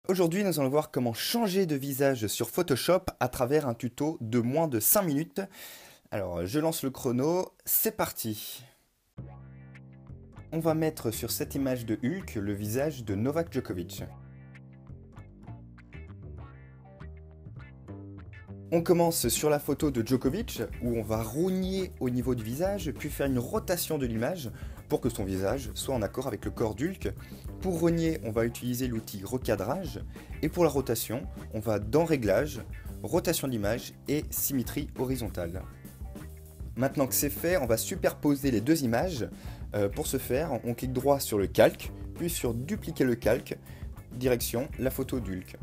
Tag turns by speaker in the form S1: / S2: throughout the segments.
S1: Aujourd'hui, nous allons voir comment changer de visage sur Photoshop à travers un tuto de moins de 5 minutes. Alors, je lance le chrono, c'est parti. On va mettre sur cette image de Hulk le visage de Novak Djokovic. On commence sur la photo de Djokovic, où on va rogner au niveau du visage, puis faire une rotation de l'image pour que son visage soit en accord avec le corps d'Hulk. Pour rogner, on va utiliser l'outil recadrage, et pour la rotation, on va dans Réglages, rotation d'image et symétrie horizontale. Maintenant que c'est fait, on va superposer les deux images. Pour ce faire, on clique droit sur le calque, puis sur dupliquer le calque, direction la photo d'Hulk.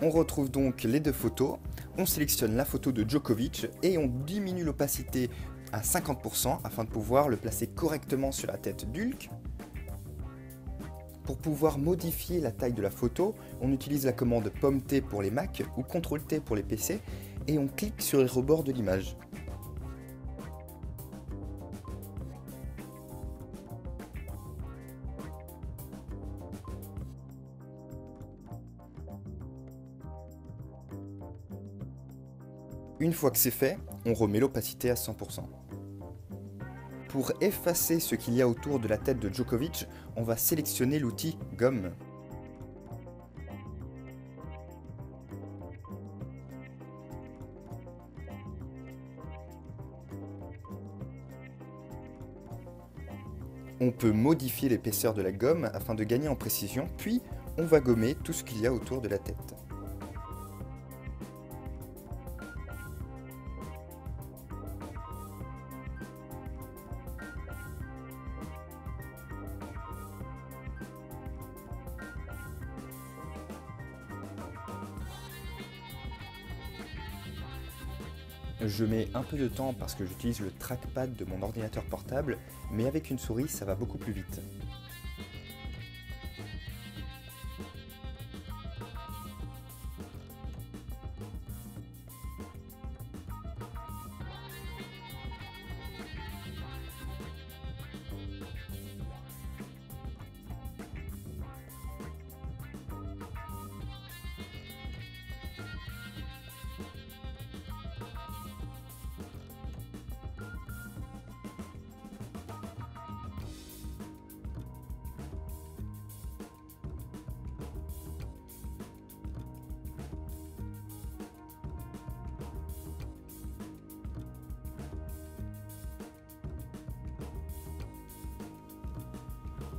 S1: On retrouve donc les deux photos, on sélectionne la photo de Djokovic et on diminue l'opacité à 50% afin de pouvoir le placer correctement sur la tête d'Hulk. Pour pouvoir modifier la taille de la photo, on utilise la commande Pomme-T pour les Mac ou CTRL-T pour les PC et on clique sur les rebords de l'image. Une fois que c'est fait, on remet l'opacité à 100%. Pour effacer ce qu'il y a autour de la tête de Djokovic, on va sélectionner l'outil Gomme. On peut modifier l'épaisseur de la gomme afin de gagner en précision, puis on va gommer tout ce qu'il y a autour de la tête. Je mets un peu de temps parce que j'utilise le trackpad de mon ordinateur portable, mais avec une souris ça va beaucoup plus vite.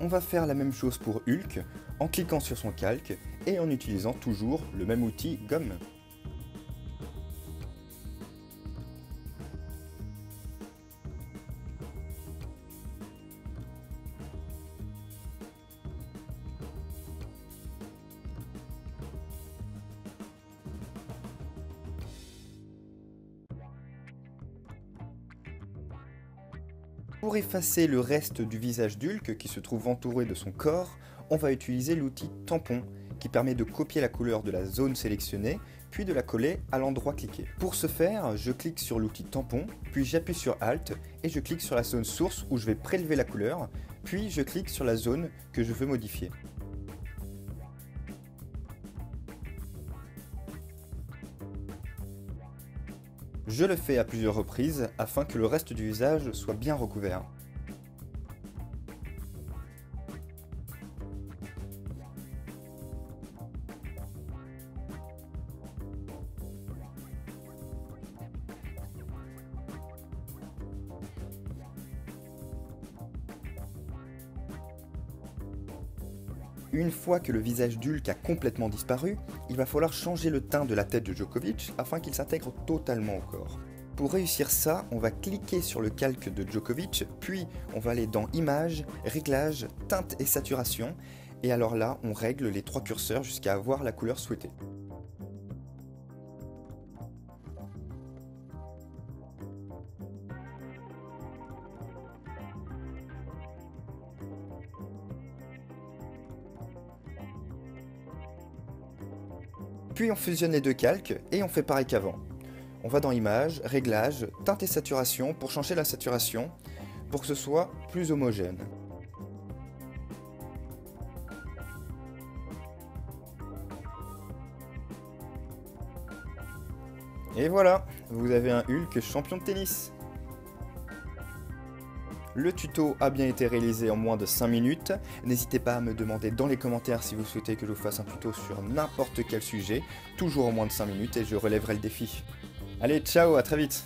S1: On va faire la même chose pour Hulk en cliquant sur son calque et en utilisant toujours le même outil Gomme. Pour effacer le reste du visage d'Hulk qui se trouve entouré de son corps, on va utiliser l'outil tampon qui permet de copier la couleur de la zone sélectionnée puis de la coller à l'endroit cliqué. Pour ce faire, je clique sur l'outil tampon, puis j'appuie sur Alt et je clique sur la zone source où je vais prélever la couleur, puis je clique sur la zone que je veux modifier. Je le fais à plusieurs reprises afin que le reste du visage soit bien recouvert. Une fois que le visage d'Hulk a complètement disparu, il va falloir changer le teint de la tête de Djokovic afin qu'il s'intègre totalement au corps. Pour réussir ça, on va cliquer sur le calque de Djokovic, puis on va aller dans Images, Réglages, Teinte et Saturation, et alors là, on règle les trois curseurs jusqu'à avoir la couleur souhaitée. Puis on fusionne les deux calques et on fait pareil qu'avant. On va dans Images, Réglages, Teinte et Saturation pour changer la saturation, pour que ce soit plus homogène. Et voilà, vous avez un Hulk champion de tennis. Le tuto a bien été réalisé en moins de 5 minutes. N'hésitez pas à me demander dans les commentaires si vous souhaitez que je vous fasse un tuto sur n'importe quel sujet, toujours en moins de 5 minutes et je relèverai le défi. Allez, ciao, à très vite!